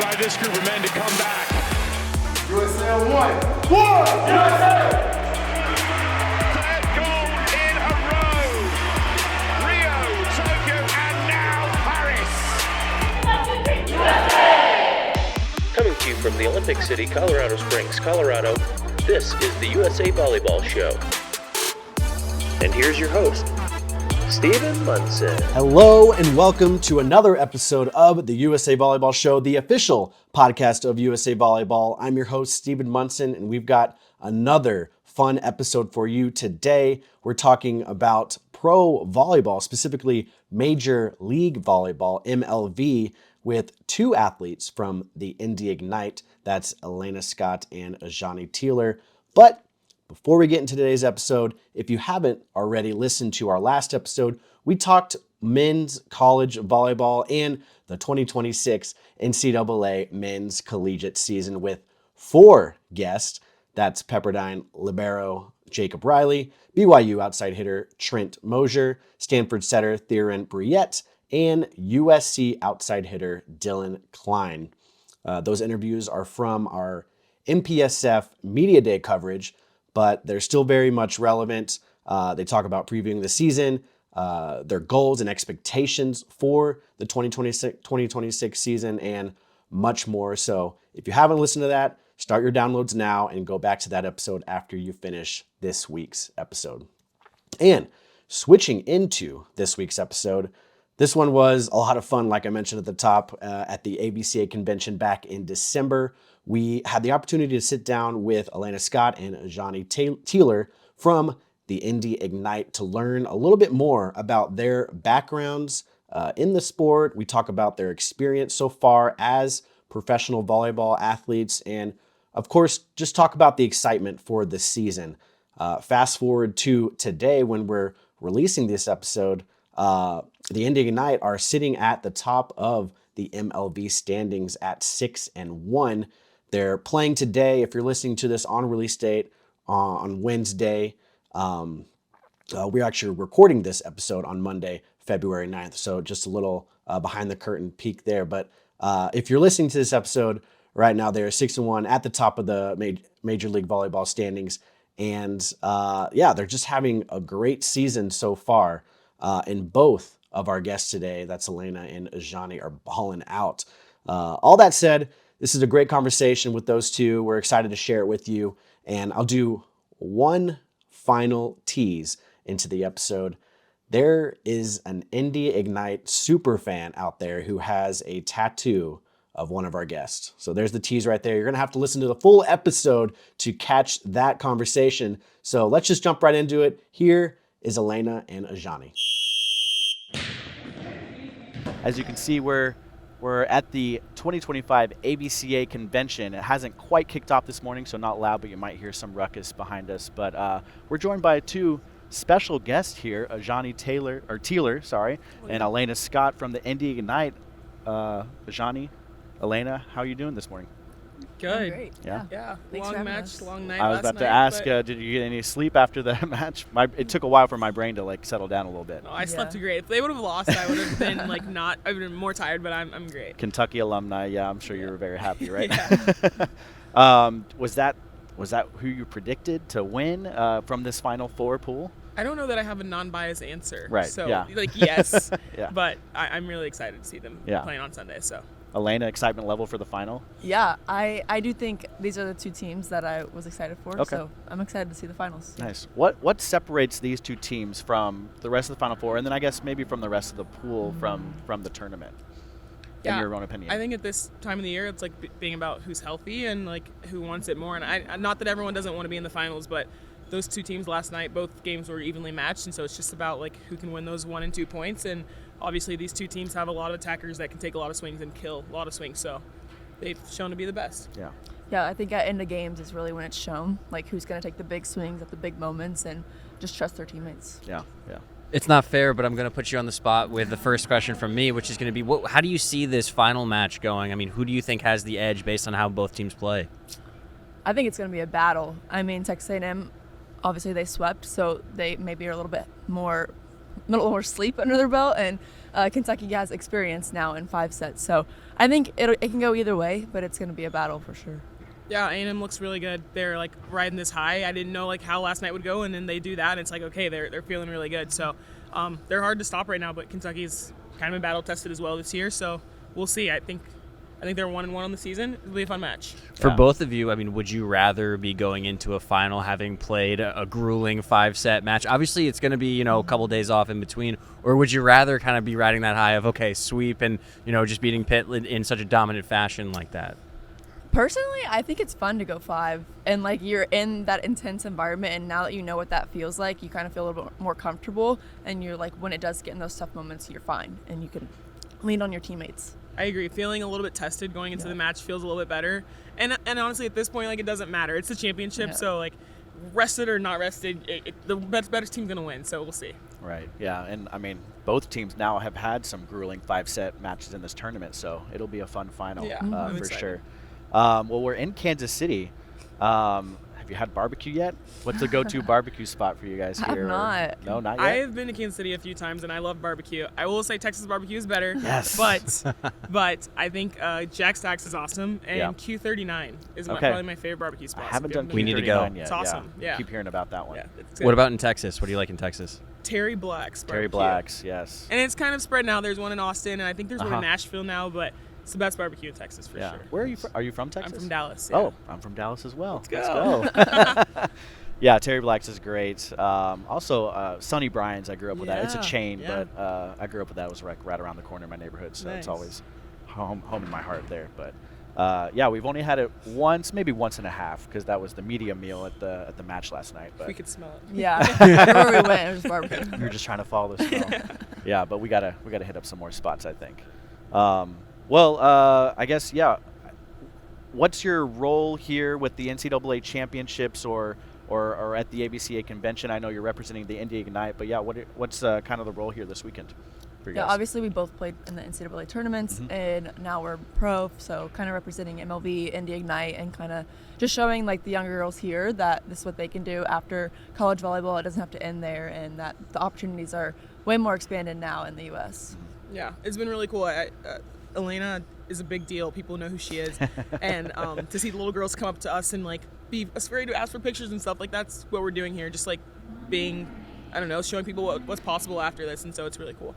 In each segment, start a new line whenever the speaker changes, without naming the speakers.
by this group of men to come back.
USA on one. USA!
Third gold in a row. Rio, Tokyo, and now Paris.
Coming to you from the Olympic City, Colorado Springs, Colorado, this is the USA Volleyball Show. And here's your host, Stephen Munson.
Hello and welcome to another episode of the USA Volleyball Show, the official podcast of USA Volleyball. I'm your host, Stephen Munson, and we've got another fun episode for you today. We're talking about pro volleyball, specifically Major League Volleyball, MLV, with two athletes from the Indy Ignite. That's Elena Scott and Azhani Tealer. But before we get into today's episode, if you haven't already listened to our last episode, we talked men's college volleyball and the 2026 NCAA men's collegiate season with four guests. That's Pepperdine libero Jacob Riley, BYU outside hitter Trent Mosier, Stanford setter Theron Briette, and USC outside hitter Dylan Klein. Those interviews are from our MPSF Media Day coverage, but they're still very much relevant. They talk about previewing the season, their goals and expectations for the 2026 season, and much more. So if you haven't listened to that, start your downloads now and go back to that episode after you finish this week's episode. And switching into this week's episode, this one was a lot of fun, like I mentioned at the top, at the AVCA Convention back in December. We had the opportunity to sit down with Elena Scott and Azhani Tealer from the Indy Ignite to learn a little bit more about their backgrounds in the sport. We talk about their experience so far as professional volleyball athletes, and of course, just talk about the excitement for the season. Fast forward to today when we're releasing this episode, the Indy Ignite are sitting at the top of the MLV standings at 6-1. They're playing today. If you're listening to this on release date on Wednesday, we're actually recording this episode on Monday, February 9th. So just a little behind the curtain peek there. But if you're listening to this episode right now, they're 6-1 at the top of the Major League Volleyball standings. And they're just having a great season so far. And both of our guests today, that's Elena and Azhani, are balling out. All that said, this is a great conversation with those two. We're excited to share it with you. And I'll do one final tease into the episode. There is an Indy Ignite super fan out there who has a tattoo of one of our guests. So there's the tease right there. You're going to have to listen to the full episode to catch that conversation. So let's just jump right into it. Here is Elena and Azhani. As you can see, we're at the 2025 AVCA Convention. It hasn't quite kicked off this morning, so not loud, but you might hear some ruckus behind us. But we're joined by two special guests here, Azhani Tealer, and Elena Scott from the Indy Ignite. Azhani, Elena, how are you doing this morning?
Good.
Great.
Yeah. Long match, long night.
I was about to ask, did you get any sleep after the match? It took a while for my brain to settle down a little bit.
No, I slept great. If they would have lost, I would have been I would have been more tired, but I'm great.
Kentucky alumni, I'm sure you were very happy, right?
Yeah.
Was that who you predicted to win from this Final Four pool?
I don't know that I have a non-biased answer.
Right.
So
Yeah.
yes. But I'm really excited to see them playing on Sunday. So.
Elena, excitement level for the final?
Yeah, I do think these are the two teams that I was excited for, so I'm excited to see the finals.
Nice. What separates these two teams from the rest of the Final Four, and then I guess maybe from the rest of the pool from the tournament, in your own opinion?
I think at this time of the year, it's being about who's healthy and who wants it more. And I not that everyone doesn't want to be in the finals, but those two teams last night, both games were evenly matched, and so it's just about who can win those 1 and 2 points. And obviously these two teams have a lot of attackers that can take a lot of swings and kill a lot of swings, so they've shown to be the best.
Yeah, I think at end of games is really when it's shown, who's going to take the big swings at the big moments and just trust their teammates.
Yeah.
It's not fair, but I'm going to put you on the spot with the first question from me, which is going to be, how do you see this final match going? I mean, who do you think has the edge based on how both teams play?
I think it's going to be a battle. I mean, Texas A&M, obviously they swept, so they maybe are a little bit more little more sleep under their belt, and Kentucky has experience now in 5 sets. So I think it can go either way, but it's going to be a battle for sure.
Yeah, A&M looks really good. They're like riding this high. I didn't know like how last night would go, and then they do that, and it's like, okay, they're feeling really good. So they're hard to stop right now, but Kentucky's kind of been battle tested as well this year. So we'll see. I think they're 1-1 on the season. It'll be a fun match.
For both of you, I mean, would you rather be going into a final having played a grueling 5-set match? Obviously, it's going to be, a couple days off in between. Or would you rather kind of be riding that high of, okay, sweep and, just beating Pitt in such a dominant fashion like that?
Personally, I think it's fun to go 5, and like you're in that intense environment, and now that you know what that feels like, you kind of feel a little bit more comfortable, and you're like, when it does get in those tough moments, you're fine, and you can lean on your teammates.
I agree. Feeling a little bit tested going into the match feels a little bit better, and honestly, at this point, like, it doesn't matter. It's the championship, so like, rested or not rested, the better team's gonna win. So we'll see.
Right. Yeah, and I mean, both teams now have had some grueling 5-set matches in this tournament, so it'll be a fun final for sure. Well, we're in Kansas City. Have you had barbecue yet? What's the go-to barbecue spot for you guys here?
I have not.
No, not yet?
I have been to Kansas City a few times, and I love barbecue. I will say Texas barbecue is better.
Yes.
But I think Jack Stacks is awesome, and Q39 is probably my favorite barbecue spot.
I haven't done Q39
We need to go.
yet.
It's awesome. Yeah.
Keep hearing about that one.
Yeah, it's
What about in Texas? What do you like in Texas?
Terry Black's barbecue.
Terry Black's, yes.
And it's kind of spread now. There's one in Austin, and I think there's one in Nashville now, but it's the best barbecue in Texas for sure.
Where are you from? Are you from Texas?
I'm from Dallas. Yeah.
Oh, I'm from Dallas as well.
Let's go.
Yeah, Terry Black's is great. Also, Sonny Bryan's, I grew up with that. It's a chain, but I grew up with that. It was right around the corner in my neighborhood, so it's always home in my heart there. But we've only had it once, maybe once and a half, because that was the media meal at the match last night. But
we could smell it.
Yeah, everywhere we went, it was barbecue.
we were just trying to follow the smell. Yeah, but we gotta hit up some more spots, I think. I guess what's your role here with the NCAA championships or at the AVCA convention? I know you're representing the Indy Ignite, but what's kind of the role here this weekend for you guys?
Obviously we both played in the NCAA tournaments, and now we're pro, so kind of representing MLV Indy Ignite and kind of just showing like the younger girls here that this is what they can do after college volleyball. It doesn't have to end there, and that the opportunities are way more expanded now in the U.S.
Yeah, it's been really cool. Elena is a big deal. People know who she is. And to see the little girls come up to us and like be afraid to ask for pictures and stuff, like that's what we're doing here. Just like being, showing people what's possible after this. And so it's really cool.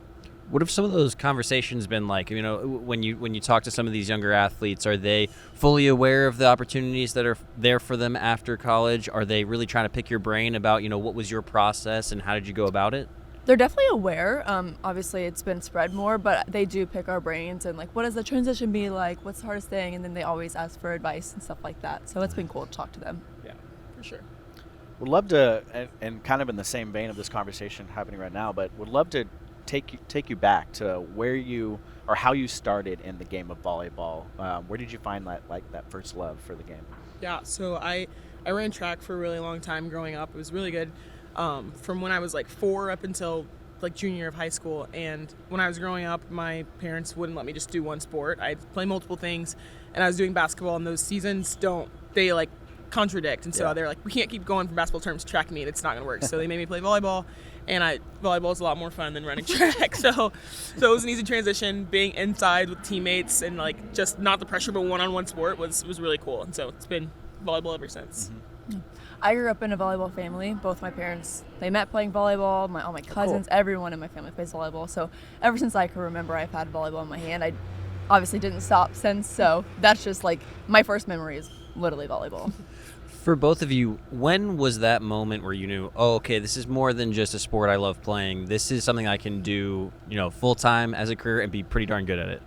What have some of those conversations been like? When you talk to some of these younger athletes, are they fully aware of the opportunities that are there for them after college? Are they really trying to pick your brain about, what was your process and how did you go about it?
They're definitely aware. Obviously, it's been spread more, but they do pick our brains and like, what does the transition be like? What's the hardest thing? And then they always ask for advice and stuff like that. So it's been cool to talk to them.
Yeah, for sure.
Would love to, and kind of in the same vein of this conversation happening right now, but would love to take you back to where you or how you started in the game of volleyball. Where did you find that first love for the game?
Yeah, so I ran track for a really long time growing up. It was really good. From when I was like 4 up until like junior year of high school. And when I was growing up, my parents wouldn't let me just do one sport. I'd play multiple things, and I was doing basketball, and those seasons they like contradict. And so they're like, we can't keep going from basketball terms to track and meet. It's not going to work. So they made me play volleyball, and volleyball is a lot more fun than running track. So it was an easy transition. Being inside with teammates and like just not the pressure of a one-on-one sport was really cool. And so it's been volleyball ever since.
I grew up in a volleyball family. Both my parents, they met playing volleyball. All my cousins, everyone in my family plays volleyball. So ever since I can remember, I've had volleyball in my hand. I obviously didn't stop since. So that's just like my first memory is literally volleyball.
For both of you, when was that moment where you knew, oh, okay, this is more than just a sport I love playing. This is something I can do, full time as a career and be pretty darn good at it?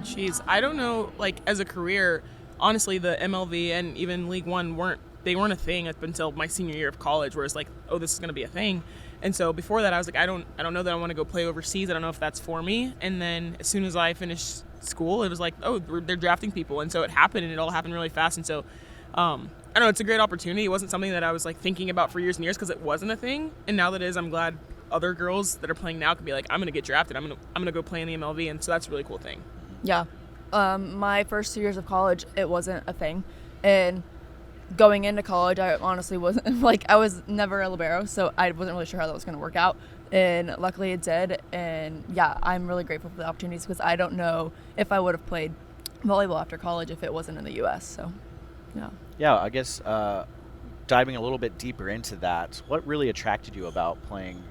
Jeez, I don't know. Like as a career, honestly, the MLV and even League One weren't a thing up until my senior year of college, where it's like, oh, this is going to be a thing. And so before that, I was like, I don't know that I want to go play overseas. I don't know if that's for me. And then as soon as I finished school, it was like, oh, they're drafting people. And so it happened, and it all happened really fast. And so, I don't know, it's a great opportunity. It wasn't something that I was like thinking about for years and years because it wasn't a thing. And now that it is, I'm glad other girls that are playing now can be like, I'm going to get drafted. I'm going to go play in the MLV. And so that's a really cool thing.
Yeah. My first 2 years of college, it wasn't a thing. And going into college, I honestly wasn't I was never a libero, so I wasn't really sure how that was going to work out. And luckily it did. And yeah, I'm really grateful for the opportunities because I don't know if I would have played volleyball after college if it wasn't in the U.S. So, yeah.
Yeah, I guess diving a little bit deeper into that, what really attracted you about playing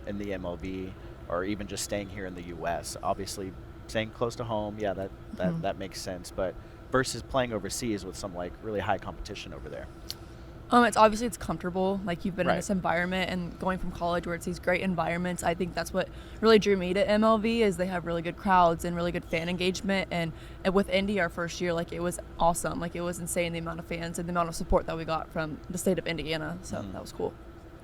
in the MLV or even just staying here in the U.S.? Obviously, staying close to home, yeah, that makes sense. But versus playing overseas with some like really high competition over there.
It's comfortable. Like you've been in
Right.
this environment, and going from college where it's these great environments. I think that's what really drew me to MLV is they have really good crowds and really good fan engagement. And with Indy, our first year, like it was awesome. Like it was insane the amount of fans and the amount of support that we got from the state of Indiana. So that was cool.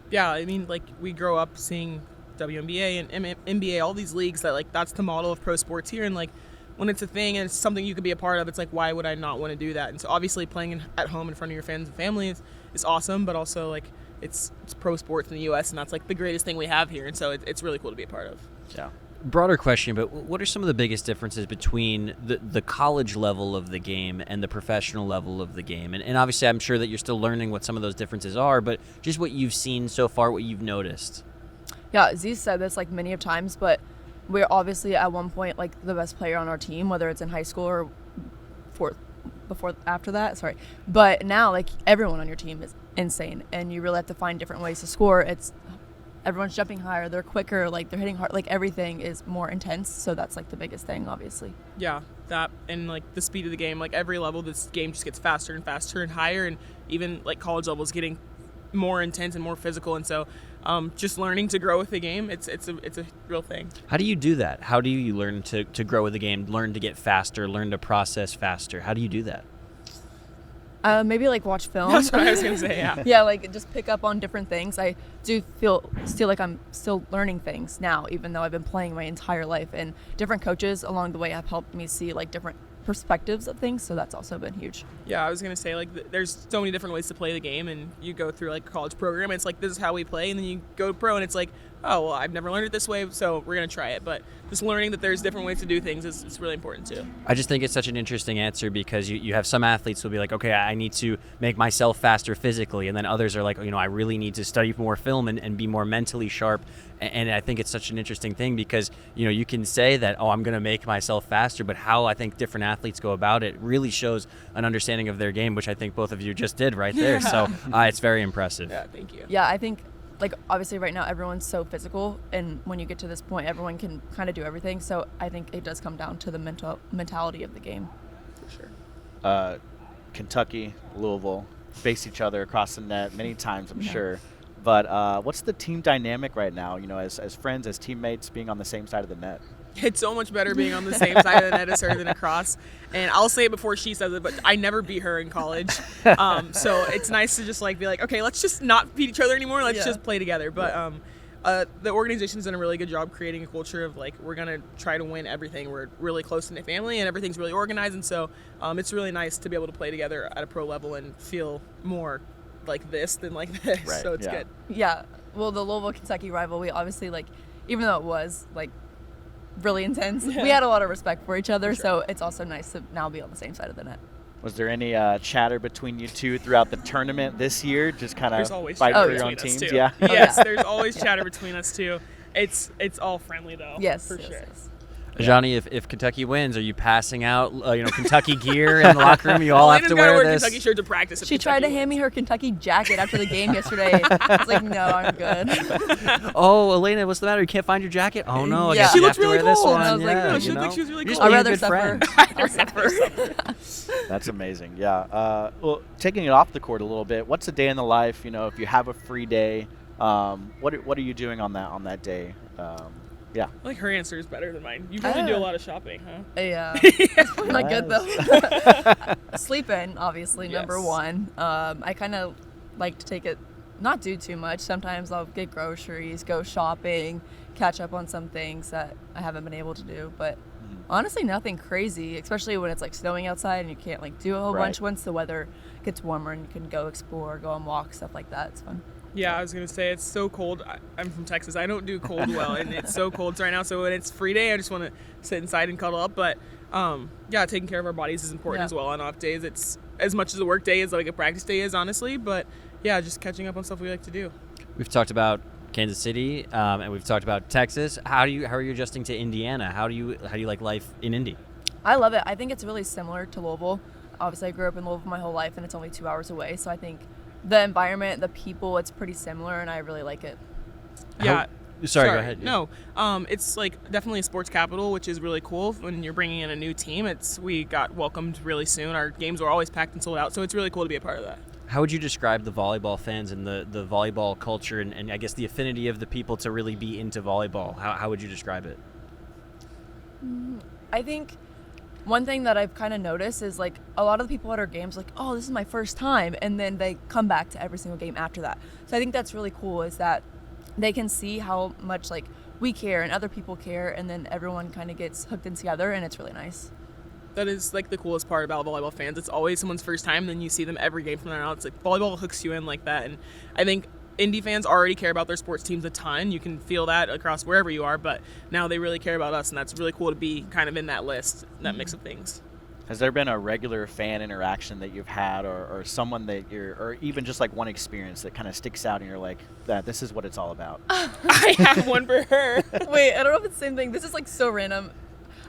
Yeah, I mean, like we grow up seeing WNBA and NBA, all these leagues that like that's the model of pro sports here, and like when it's a thing and it's something you could be a part of, it's like why would I not want to do that? And so obviously playing at home in front of your fans and family is awesome, but also like it's pro sports in the U.S. and that's like the greatest thing we have here, and so it's really cool to be a part of.
Yeah.
Broader question, but what are some of the biggest differences between the college level of the game and the professional level of the game? And obviously I'm sure that you're still learning what some of those differences are, but just what you've seen so far, what you've noticed.
Yeah, Z said this like many of times, but we're obviously at one point like the best player on our team, whether it's in high school or after that. Sorry, but now like everyone on your team is insane, and you really have to find different ways to score. Everyone's jumping higher, they're quicker, like they're hitting hard, like everything is more intense. So that's like the biggest thing, obviously.
Yeah, that and like the speed of the game, like every level, this game just gets faster and faster and higher, and even like college level is getting more intense and more physical, and so just learning to grow with the game, it's a real thing.
How do you do that? How do you learn to grow with the game, learn to get faster, learn to process faster? How do you do that?
Maybe like watch film.
That's what I was gonna say. Yeah.
Yeah, like just pick up on different things. I do feel still like I'm still learning things now, even though I've been playing my entire life, and different coaches along the way have helped me see like different perspectives of things, so that's also been huge.
Yeah, I was gonna say like there's so many different ways to play the game, and you go through like a college program, and it's like this is how we play, and then you go pro, and it's like, oh well, I've never learned it this way, so we're gonna try it. But just learning that there's different ways to do things is really important too.
I just think it's such an interesting answer because you have some athletes who'll be like, okay, I need to make myself faster physically, and then others are like, I really need to study more film and be more mentally sharp. And I think it's such an interesting thing because, you can say that, I'm going to make myself faster, but how I think different athletes go about it really shows an understanding of their game, which I think both of you just did right there.
Yeah.
So it's very impressive.
Yeah, thank you.
Yeah, I think like obviously right now everyone's so physical, and when you get to this point, everyone can kind of do everything. So I think it does come down to the mentality of the game.
For sure.
Kentucky, Louisville face each other across the net many times, I'm sure. But what's the team dynamic right now, as friends, as teammates, being on the same side of the net?
It's so much better being on the same side of the net as her than across. And I'll say it before she says it, but I never beat her in college. So it's nice to just like be like, okay, let's just not beat each other anymore. Let's just play together. But the organization's done a really good job creating a culture of like, we're going to try to win everything. We're really close in the family and everything's really organized. And so it's really nice to be able to play together at a pro level and feel more like this than like this.
Right,
So it's good.
Yeah, well, the Louisville-Kentucky rivalry, obviously, like, even though it was like really intense, we had a lot of respect for each other. So it's also nice to now be on the same side of the net.
Was there any chatter between you two throughout the tournament this year? Just kind
There's
of
always
fight
chatter
for your own
between us,
teams?
too.
Yeah.
Yes, there's always chatter between us too. It's all friendly though.
Yes,
for
yes,
sure.
yes.
Johnny, if Kentucky wins, are you passing out, Kentucky gear in the locker room? You all have
Elena's
to
gotta
wear
wear
this.
Kentucky shirt to practice. if
She tried to
Kentucky
hand me
wins.
her Kentucky jacket after the game yesterday. I was like, no, I'm good.
Oh, Elena, what's the matter? You can't find your jacket? Oh no, I
Yeah.
guess
She
you
looked
have to
really
wear this
cold.
one.
I was like,
yeah,
no,
she looked like she was really
You're
cold.
just
I'd
being a
rather
good
suffer.
friend.
I'll suffer.
That's amazing. Yeah. Well, taking it off the court a little bit, what's a day in the life? If you have a free day, what are you doing on that day? Yeah.
I think her answer is better than mine. You probably do a lot of shopping, huh?
Yeah. That's probably not good though. Sleeping, obviously, number
Yes.
one. I kind of like to take it, not do too much. Sometimes I'll get groceries, go shopping, catch up on some things that I haven't been able to do. But honestly, nothing crazy, especially when it's like snowing outside and you can't like do a whole bunch once the weather gets warmer and you can go explore, go on walks, stuff like that. It's fun.
Yeah, I was going to say it's so cold. I'm from Texas. I don't do cold well, and it's so cold right now. So when it's free day, I just want to sit inside and cuddle up. But yeah, taking care of our bodies is important as well on off days. It's as much as a work day as like a practice day is, honestly. But yeah, just catching up on stuff we like to do.
We've talked about Kansas City, and we've talked about Texas. How are you adjusting to Indiana? How do you like life in Indy?
I love it. I think it's really similar to Louisville. Obviously, I grew up in Louisville my whole life, and it's only 2 hours away. So I think the environment, the people, it's pretty similar, and I really like it.
Yeah.
Sorry, go ahead.
No, it's like definitely a sports capital, which is really cool. When you're bringing in a new team, we got welcomed really soon. Our games were always packed and sold out, so it's really cool to be a part of that.
How would you describe the volleyball fans and the volleyball culture and I guess the affinity of the people to really be into volleyball? How would you describe it?
I think one thing that I've kind of noticed is like a lot of the people at our games like, oh, this is my first time, and then they come back to every single game after that. So I think that's really cool, is that they can see how much like we care and other people care, and then everyone kind of gets hooked in together, and it's really nice.
That is like the coolest part about volleyball fans. It's always someone's first time, and then you see them every game from there on out. It's like volleyball hooks you in like that, and I think Indy fans already care about their sports teams a ton. You can feel that across wherever you are, but now they really care about us, and that's really cool to be kind of in that list, that mix of things.
Has there been a regular fan interaction that you've had, or someone that or even just like one experience that kind of sticks out and you're like, that this is what it's all about?
I have one for her.
Wait, I don't know if it's the same thing. This is like so random.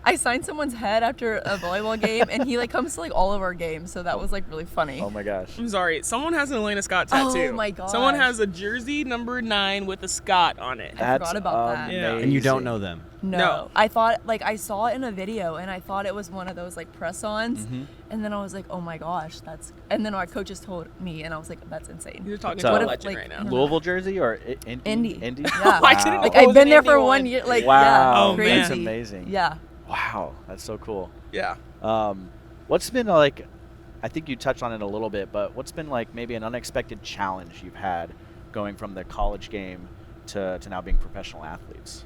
I signed someone's head after a volleyball game, and he like comes to like all of our games, so that was like really funny.
Oh my gosh.
I'm sorry. Someone has an Elena Scott tattoo.
Oh my gosh.
Someone has a jersey number 9 with a Scott on it.
I forgot about that.
Yeah.
And you don't know them?
No. I thought, like, I saw it in a video, and I thought it was one of those, like, press-ons.
Mm-hmm.
And then I was like, oh, my gosh, that's... And then our coaches told me, and I was like, that's insane.
You're talking
So-
to
What
a
if,
legend
like,
right now.
Louisville jersey or Indy?
Indy.
Wow.
Yeah.
I didn't
Like,
know it
I've
was
been
an
there for
Indy
1
one.
year. Like,
Wow.
yeah,
Oh,
crazy.
man.
That's amazing.
Yeah.
Wow, that's so cool.
Yeah.
What's been like, I think you touched on it a little bit, but what's been like maybe an unexpected challenge you've had going from the college game to now being professional athletes?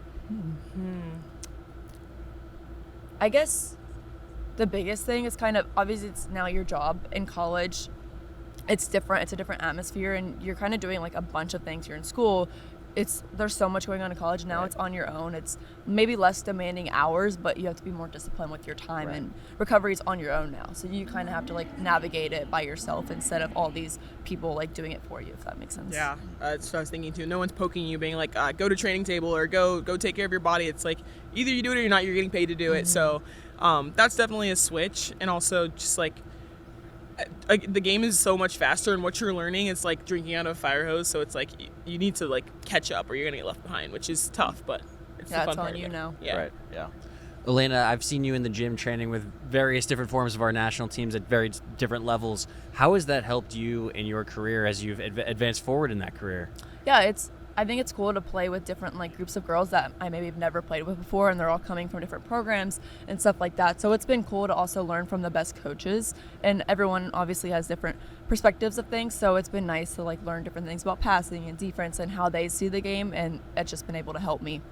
I guess the biggest thing is kind of, obviously it's now your job in college. It's different. It's a different atmosphere, and you're kind of doing like a bunch of things. You're in school. There's so much going on in college now.
Right.
It's on your own. It's maybe less demanding hours, but you have to be more disciplined with your time,
Right.
and recovery is on your own now. So you kind of have to like navigate it by yourself instead of all these people like doing it for you, if that makes sense.
Yeah, that's what I was thinking too. No one's poking you, being like, go to training table or go take care of your body. It's like either you do it or you're not. You're getting paid to do it. So that's definitely a switch. And also just like the game is so much faster, and what you're learning is like drinking out of a fire hose. So it's like you need to like catch up, or you're gonna get left behind, which is tough. But it's the
Yeah,
fun
it's
part
on
of
you
it.
now.
Yeah.
Right, yeah.
Elena, I've seen you in the gym training with various different forms of our national teams at very different levels. How has that helped you in your career as you've advanced forward in that career?
Yeah, I think it's cool to play with different like groups of girls that I maybe have never played with before, and they're all coming from different programs and stuff like that. So it's been cool to also learn from the best coaches, and everyone obviously has different perspectives of things. So it's been nice to like learn different things about passing and defense and how they see the game, and it's just been able to help me.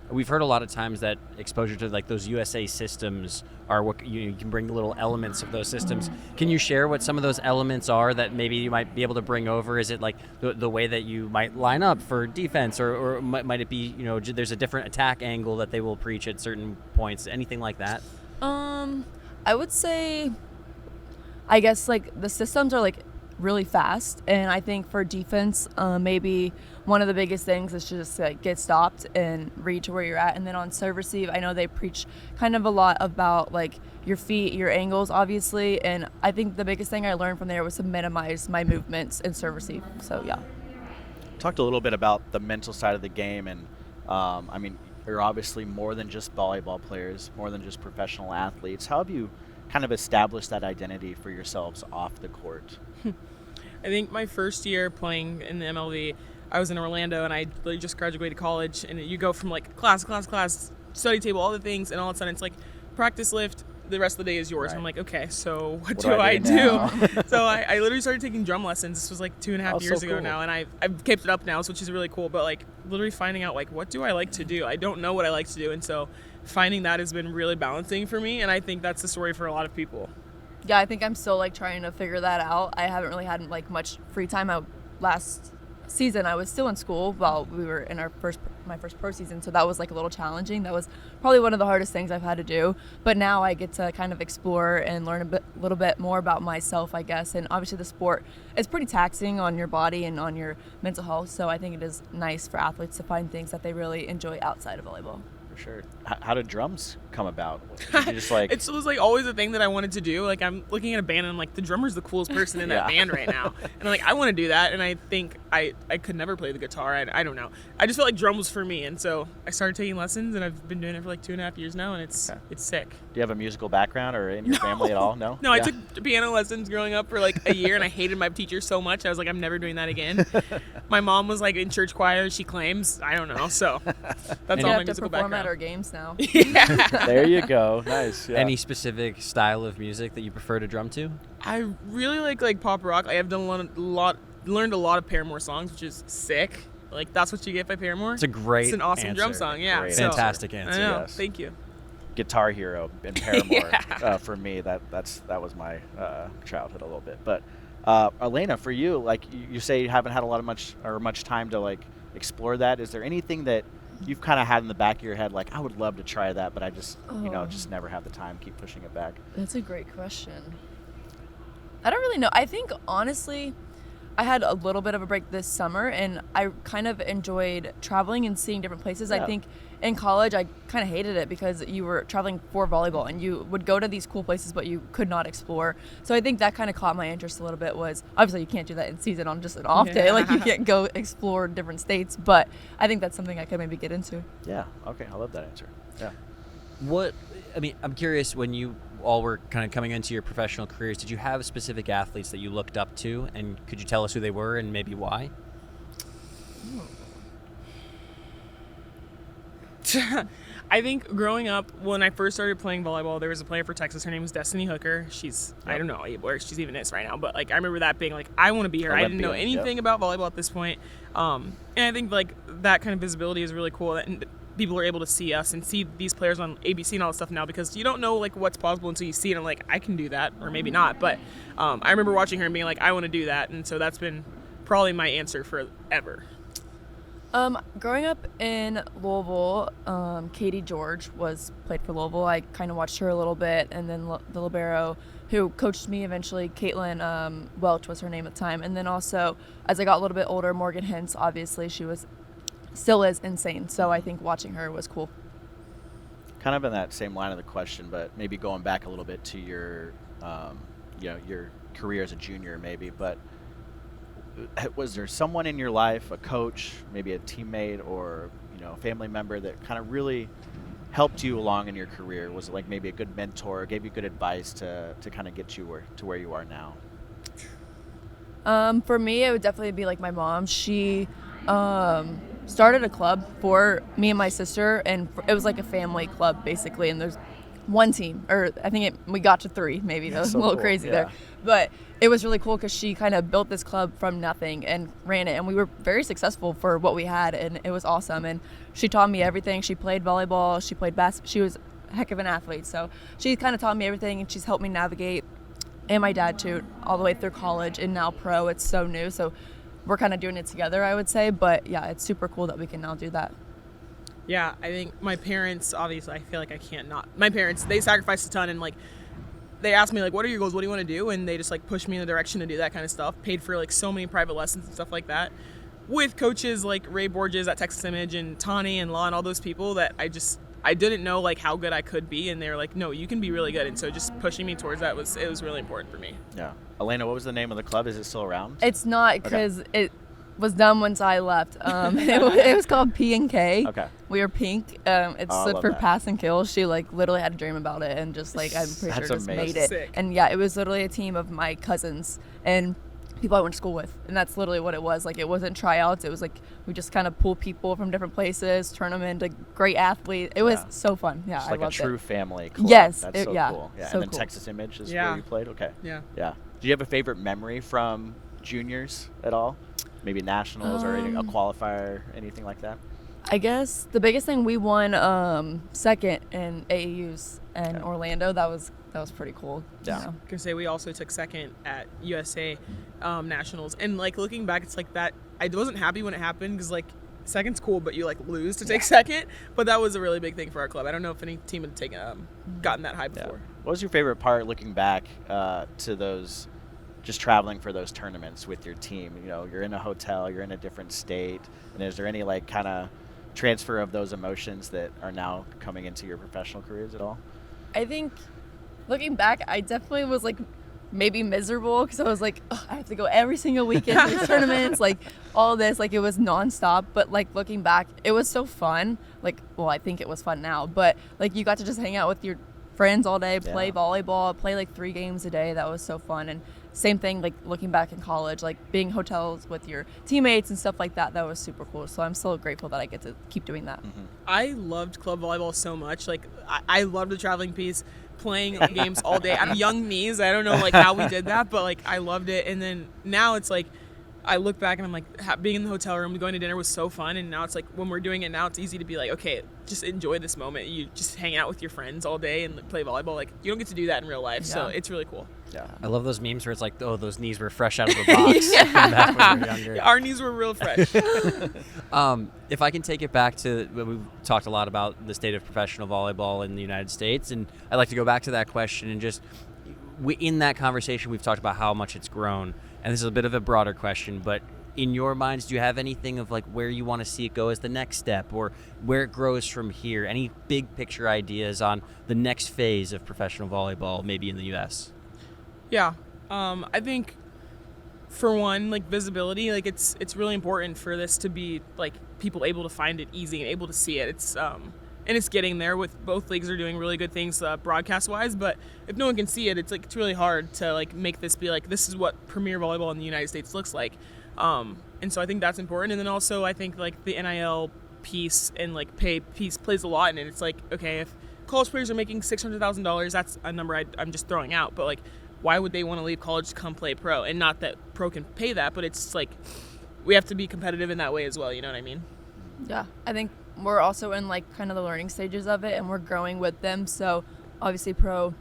We've heard a lot of times that exposure to like those USA systems are what you can bring the little elements of those systems. Can you share what some of those elements are that maybe you might be able to bring over? Is it like the way that you might line up for defense, or might it be, there's a different attack angle that they will preach at certain points? Anything like that?
I would say, I guess like the systems are like really fast, and I think for defense, maybe one of the biggest things is just like get stopped and read to where you're at. And then on serve receive, I know they preach kind of a lot about like your feet, your angles, obviously, and I think the biggest thing I learned from there was to minimize my movements in serve receive. So yeah.
Talked a little bit about the mental side of the game, and I mean, you're obviously more than just volleyball players, more than just professional athletes. How have you kind of established that identity for yourselves off the court?
I think my first year playing in the MLV, I was in Orlando, and I literally just graduated college, and you go from like class, study table, all the things, and all of a sudden it's like practice lift, the rest of the day is yours.
Right.
I'm like, okay, so what
do
do
I
I
do
do?
now?
So I literally started taking drum lessons. This was like 2.5
Oh,
years
so
ago
cool.
now, and I've kept it up now, which is really cool. But like literally finding out like what do I like to do? I don't know what I like to do, and so finding that has been really balancing for me, and I think that's the story for a lot of people.
Yeah, I think I'm still like trying to figure that out. I haven't really had like much free time. season, I was still in school while we were in my first pro season, so that was like a little challenging. That was probably one of the hardest things I've had to do. But now I get to kind of explore and learn a little bit more about myself, I guess. And obviously, the sport is pretty taxing on your body and on your mental health. So I think it is nice for athletes to find things that they really enjoy outside of volleyball.
Sure. How did drums come about? Did you just like
it was like always a thing that I wanted to do. Like I'm looking at a band and I'm like, the drummer's the coolest person in that band right now. And I'm like, I want to do that. And I think I could never play the guitar. I don't know. I just felt like drum was for me. And so I started taking lessons and I've been doing it for like 2.5 years now. And it's sick.
Do you have a musical background or in your family at all? No?
No, I took piano lessons growing up for like a year and I hated my teacher so much. I was like, I'm never doing that again. My mom was like in church choir, she claims. I don't know. So that's all my musical background.
At our games now.
There you go. Nice. Yeah.
Any specific style of music that you prefer to drum to?
I really like pop rock. I've done learned a lot of Paramore songs, which is sick. Like that's what you get by Paramore.
It's an
awesome
answer.
drum song. Yeah,
Great
fantastic answer.
I know.
Yes.
Thank you.
Guitar Hero and Paramore for me. That was my childhood a little bit. But Elena, for you, like you say, you haven't had much time to like explore that. Is there anything that you've kind of had in the back of your head, like I would love to try that, but I just just never have the time. Keep pushing it back.
That's a great question. I don't really know. I think honestly, I had a little bit of a break this summer, and I kind of enjoyed traveling and seeing different places.
Yeah.
I think in college, I kind of hated it because you were traveling for volleyball, and you would go to these cool places, but you could not explore. So I think that kind of caught my interest a little bit. Was obviously you can't do that in season on just an off day, like you can't go explore different states. But I think that's something I could maybe get into.
Yeah. Okay. I love that answer. Yeah.
I'm curious, when you all were kind of coming into your professional careers, did you have specific athletes that you looked up to, and could you tell us who they were and maybe why?
I think growing up, when I first started playing volleyball, there was a player for Texas. Her name was Destiny Hooker. I don't know where she's even is right now, but like I remember that being like, I want to be her. I didn't know anything about volleyball at this point. And I think like that kind of visibility is really cool. And people are able to see us and see these players on ABC and all that stuff now, because you don't know like what's possible until you see it. And like, I can do that, or maybe not. But I remember watching her and being like, I want to do that. And so that's been probably my answer forever.
Growing up in Louisville, Katie George played for Louisville. I kind of watched her a little bit, and then the libero who coached me eventually, Caitlin Welch was her name at the time. And then also, as I got a little bit older, Morgan Hintz, obviously still is insane. So I think watching her was cool.
Kind of in that same line of the question, but maybe going back a little bit to your, your career as a junior, maybe. But was there someone in your life, a coach, maybe a teammate, or a family member that kind of really helped you along in your career? Was it like maybe a good mentor, gave you good advice to kind of get you to where you are now?
For me, it would definitely be like my mom. She started a club for me and my sister, and it was like a family club basically, and there's one team, or I think we got to 3 maybe. That was a little crazy there, but it was really cool because she kind of built this club from nothing and ran it, and we were very successful for what we had, and it was awesome. And she taught me everything. She played volleyball, she played basketball. She was a heck of an athlete, so she kind of taught me everything, and she's helped me navigate, and my dad too, all the way through college and now pro. It's so new, so we're kind of doing it together, I would say. But yeah, it's super cool that we can now do that.
Yeah, I think my parents, obviously, I feel like I can't not. My parents, they sacrificed a ton, and like they asked me like, what are your goals? What do you want to do? And they just like pushed me in the direction to do that kind of stuff. Paid for like so many private lessons and stuff like that with coaches like Ray Borges at Texas Image and Tani and Law and all those people that I didn't know like how good I could be, and they were like, no, you can be really good. And so just pushing me towards that was really important for me.
Yeah. Elena, what was the name of the club? Is it still around?
It's not, because it was done once I left. It was called P&K.
Okay.
We were pink. It stood for pass and kill. She like literally had a dream about it, and just like I'm pretty sure just made it.
Sick.
And yeah, it was literally a team of my cousins and people I went to school with, and that's literally what it was. Like, it wasn't tryouts. It was like we just kind of pull people from different places, turn them into great athletes. It was so fun. Yeah,
just
I
like
loved
a true
it.
family club.
Yes.
That's so cool. Yeah.
So
And then
cool.
Texas Image is where you played. Okay.
Yeah.
Yeah. Do you have a favorite memory from juniors at all? Maybe nationals or a qualifier, anything like that?
I guess the biggest thing, we won second in AAUs in Orlando. That was pretty cool.
Yeah.
You know?
I can say we also took second at USA Nationals, and like looking back, it's like that I wasn't happy when it happened because like second's cool, but you like lose to take second. But that was a really big thing for our club. I don't know if any team had taken gotten that high before.
What was your favorite part looking back to those, just traveling for those tournaments with your team? You know, you're in a hotel, you're in a different state, and is there any like kind of transfer of those emotions that are now coming into your professional careers at all?
I think looking back, I definitely was like maybe miserable because I was like, I have to go every single weekend to these tournaments, like all this, like it was nonstop. But like looking back, it was so fun. Like, well, I think it was fun now, but like you got to just hang out with your friends all day, play volleyball, play like 3 games a day. That was so fun. And same thing, like looking back in college, like being hotels with your teammates and stuff like that. That was super cool. So I'm so grateful that I get to keep doing that.
I loved club volleyball so much. Like I loved the traveling piece, playing games all day. I have young knees. I don't know like how we did that, but like I loved it. And then now it's like I look back and I'm like, being in the hotel room, going to dinner was so fun. And now it's like when we're doing it now, it's easy to be like, okay, just enjoy this moment. You just hang out with your friends all day and play volleyball. Like you don't get to do that in real life, so it's really cool.
Yeah.
I love those memes where it's like, oh, those knees were fresh out of the box back when we were younger.
Our knees were real fresh.
If I can take it back to when we've talked a lot about the state of professional volleyball in the United States, and I'd like to go back to that question and just in that conversation we've talked about how much it's grown, and this is a bit of a broader question, but in your minds, do you have anything of like where you want to see it go as the next step or where it grows from here? Any big picture ideas on the next phase of professional volleyball, maybe in the U.S.?
Yeah, I think for one, like visibility, like it's really important for this to be like people able to find it easy and able to see it. It's and it's getting there. With both leagues are doing really good things broadcast wise, but if no one can see it, it's like it's really hard to like make this be like this is what premier volleyball in the United States looks like. And so I think that's important. And then also I think like the NIL piece and like pay piece plays a lot in it. It's like, okay, if college players are making $600,000, that's a number I'm just throwing out, but like why would they want to leave college to come play pro? And not that pro can pay that, but it's like we have to be competitive in that way as well, you know what I mean?
Yeah, I think we're also in like kind of the learning stages of it, and we're growing with them. So obviously pro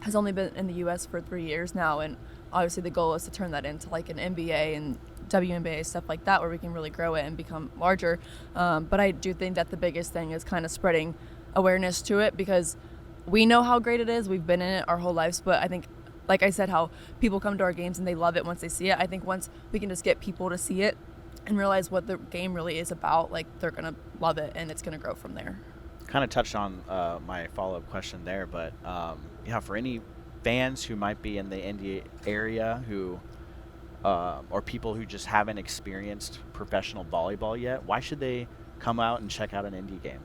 has only been in the US for 3 years now, and obviously the goal is to turn that into like an NBA and WNBA, stuff like that, where we can really grow it and become larger. But I do think that the biggest thing is kind of spreading awareness to it, because we know how great it is. We've been in it our whole lives, but I think, like I said, how people come to our games and they love it once they see it. I think once we can just get people to see it and realize what the game really is about, like they're going to love it and it's going to grow from there.
Kind of touched on my follow-up question there, but for any fans who might be in the Indy area who or people who just haven't experienced professional volleyball yet, why should they come out and check out an Indy game?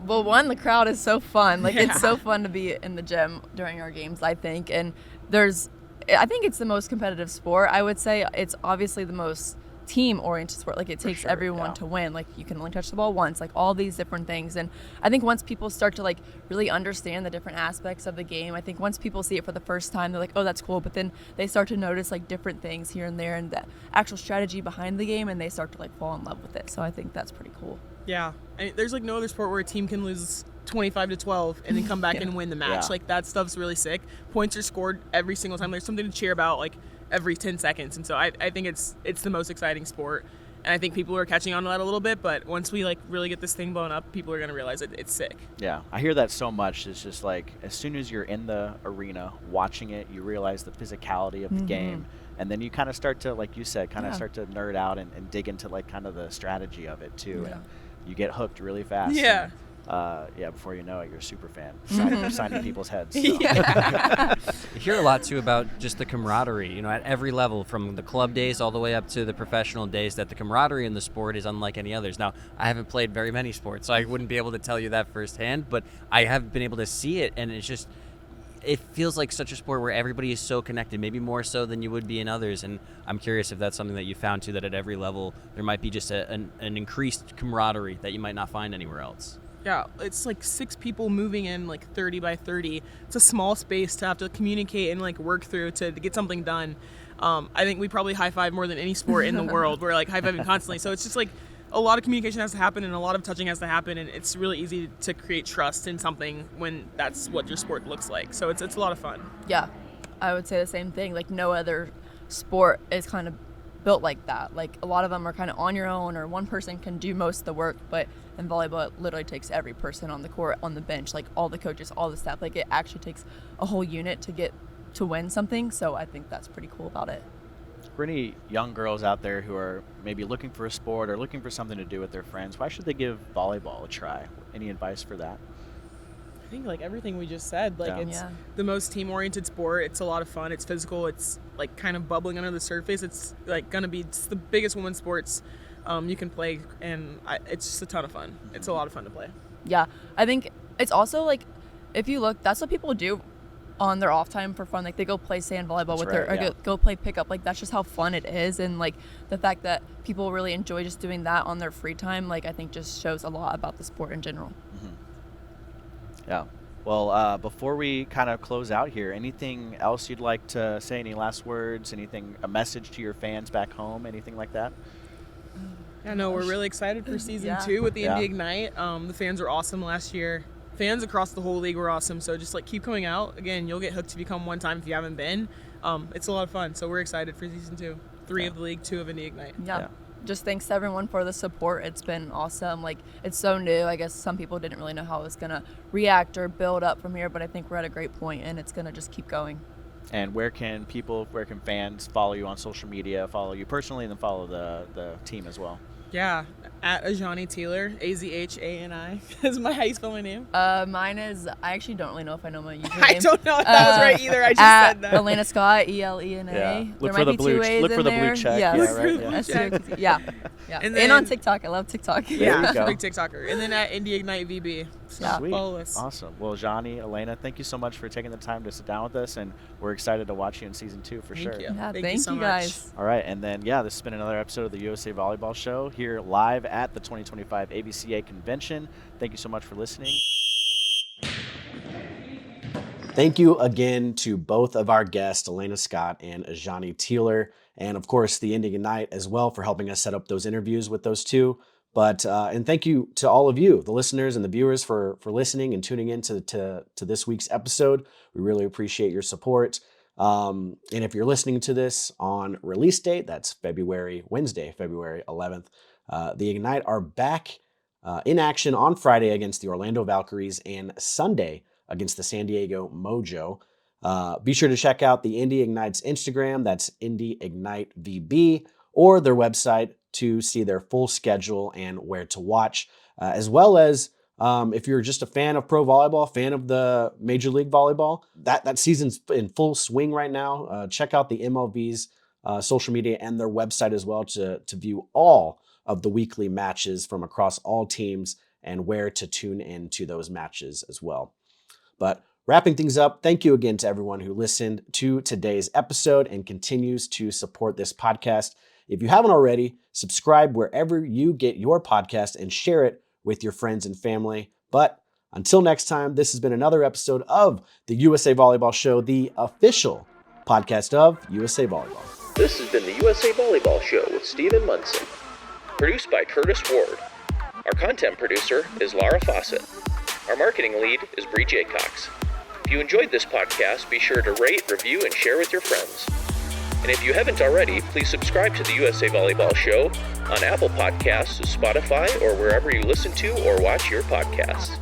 Well, one, the crowd is so fun. Like it's so fun to be in the gym during our games, I think. And I think it's the most competitive sport. I would say it's obviously the most team-oriented sport. Like it takes everyone to win. Like you can only touch the ball once, like all these different things. And I think once people start to like really understand the different aspects of the game, I think once people see it for the first time, they're like, oh, that's cool. But then they start to notice like different things here and there and the actual strategy behind the game, and they start to like fall in love with it. So I think that's pretty cool.
Yeah, I mean, there's like no other sport where a team can lose 25-12 and then come back and win the match. Like that stuff's really sick. Points are scored every single time. There's something to cheer about like every 10 seconds. And so I think it's the most exciting sport. And I think people are catching on to that a little bit, but once we like really get this thing blown up, people are going to realize it's sick.
Yeah, I hear that so much. It's just like as soon as you're in the arena watching it, you realize the physicality of the game. And then you kind of start to, like you said, start to nerd out and dig into like kind of the strategy of it too.
Yeah.
And you get hooked really fast.
Yeah.
And, before you know it, you're a super fan. Signing people's heads. So.
Yeah. You hear a lot too about just the camaraderie, at every level, from the club days all the way up to the professional days, that the camaraderie in the sport is unlike any others. Now, I haven't played very many sports, so I wouldn't be able to tell you that firsthand, but I have been able to see it, and it's just, it feels like such a sport where everybody is so connected, maybe more so than you would be in others. And I'm curious if that's something that you found too, that at every level there might be just an increased camaraderie that you might not find anywhere else.
Yeah, it's like 6 people moving in like 30 by 30. It's a small space to have to communicate and like work through to get something done. I think we probably high five more than any sport in the world. We're like high fiving constantly. So it's just like a lot of communication has to happen and a lot of touching has to happen, and it's really easy to create trust in something when that's what your sport looks like. So it's a lot of fun.
Yeah, I would say the same thing. Like, no other sport is kind of built like that. Like, a lot of them are kind of on your own, or one person can do most of the work, but in volleyball it literally takes every person on the court, on the bench, like all the coaches, all the staff. Like, it actually takes a whole unit to win something. So I think that's pretty cool about it.
For any young girls out there who are maybe looking for a sport or looking for something to do with their friends, why should they give volleyball a try? Any advice for that?
I think like everything we just said, like it's
Yeah.
the most team-oriented sport. It's a lot of fun. It's physical. It's like kind of bubbling under the surface. It's like it's the biggest women's sports you can play, and it's just a ton of fun. It's a lot of fun to play.
Yeah, I think it's also like, if you look, that's what people do on their off time for fun. Like, they go play sand volleyball
That's
with
right,
their, or
yeah.
go play pickup. Like, that's just how fun it is. And like the fact that people really enjoy just doing that on their free time, like, I think just shows a lot about the sport in general.
Yeah. Well, before we kind of close out here, anything else you'd like to say? Any last words? Anything, a message to your fans back home? Anything like that?
Yeah, no, we're really excited for season
Yeah.
2 with the
Yeah.
Indy Ignite. The fans were awesome last year. Fans across the whole league were awesome. So just like keep coming out. Again, you'll get hooked if you come one time if you haven't been. It's a lot of fun. So we're excited for season 2. 3 of the league, 2 of Indy Ignite.
Yeah. Just thanks to everyone for the support. It's been awesome. Like, it's so new. I guess some people didn't really know how it was going to react or build up from here, but I think we're at a great point, and it's going to just keep going.
And where can fans follow you on social media, follow you personally, and then follow the team as well?
Yeah, at Azhani Tealer, Azhani is how you spell my name.
Mine is, I actually don't really know if I know my username.
I don't know if that was right either. I just
at
said that.
Elena Scott, ELENA.
Yeah.
There
Look
might
for the
be
blue
two A's
look
in
for the blue
there.
check.
Yes.
Yeah, right.
Blue
Yeah.
check.
Yeah. Yeah.
And
And on
then-
TikTok. I love TikTok.
There
Yeah,
you go.
big TikToker. And then at Indy Ignite VB. So
Yeah.
Sweet.
follow us.
Awesome. Well, Azhani, Elena, thank you so much for taking the time to sit down with us, and we're excited to watch you in season 2 for
Thank
sure.
you.
Yeah,
Thank
thank
you so
you
much.
guys.
All right, and then, this has been another episode of the USA Volleyball Show here live at the 2025 AVCA Convention. Thank you so much for listening.
Thank you again to both of our guests, Elena Scott and Azhani Tealer, and of course the Indy Ignite as well for helping us set up those interviews with those two. But and thank you to all of you, the listeners and the viewers, for listening and tuning in to this week's episode. We really appreciate your support. And if you're listening to this on release date, that's Wednesday, February 11th, the Ignite are back in action on Friday against the Orlando Valkyries and Sunday against the San Diego Mojo. Be sure to check out the Indy Ignite's Instagram, that's Indy Ignite VB, or their website to see their full schedule and where to watch, as well as if you're just a fan of pro volleyball, fan of the Major League Volleyball, that season's in full swing right now. Check out the MLV's social media and their website as well to view all of the weekly matches from across all teams and where to tune in to those matches as well. But wrapping things up, thank you again to everyone who listened to today's episode and continues to support this podcast. If you haven't already, subscribe wherever you get your podcast and share it with your friends and family. But until next time, this has been another episode of the USA Volleyball Show, the official podcast of USA Volleyball.
This has been the USA Volleyball Show with Stephen Munson. Produced by Curtis Ward. Our content producer is Laura Fawcett. Our marketing lead is Bree Jaycox. If you enjoyed this podcast, be sure to rate, review, and share with your friends. And if you haven't already, please subscribe to the USA Volleyball Show on Apple Podcasts, Spotify, or wherever you listen to or watch your podcasts.